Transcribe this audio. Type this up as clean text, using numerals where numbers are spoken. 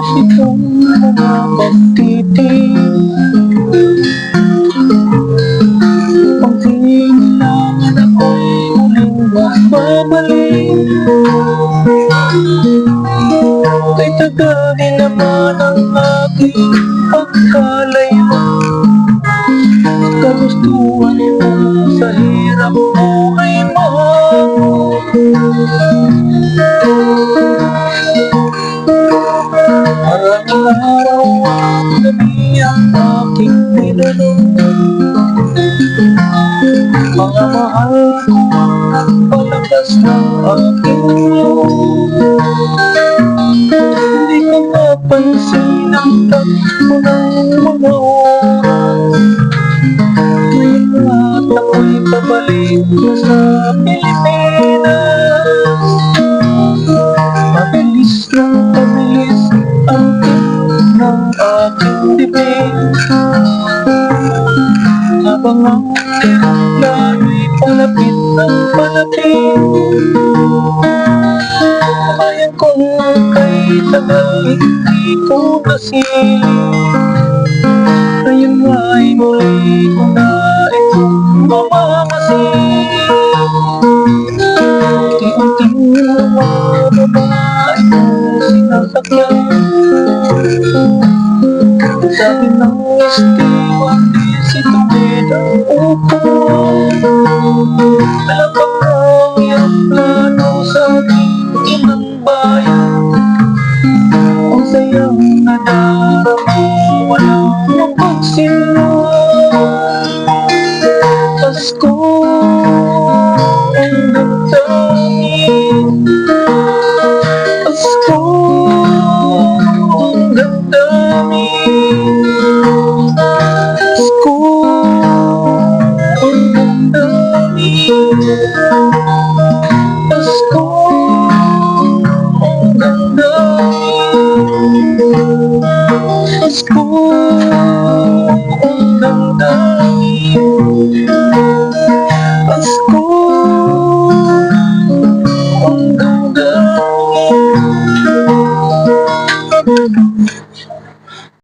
itong mga pagtitig. Upang kailangan ako'y muling magbabalik. Kay tagal din naman ang aking pagkalayo. Kagustuhan mo sa hirap buhay mo. Maraming araw at gabi ang aking pinunong. Mga mahal ko ang nagpalakas ng aking loob. Hindi ko mapansin ang takbo ng mga oras. Ngayon at ako'y pabalik na sa Pilipinas. Mabilis ng mabilis ang tibok ng aking bibig. Habang ang lalo'y palapit ng palapit. Kabayan kong kay tagal hindi ko nasilip. Ngayon nga'y muli ko na itong mamamasid. Unti-unting lumababa itong sinasakyan. Sabi ng stewardess, ito din ang upuan. Talapag ang iyong plano sa aking inang bayan. Ang sayang nadarama, walang mapagsinuan. Pasko ang damdamin. Pasko ang damdamin. Pasko ang damdamin.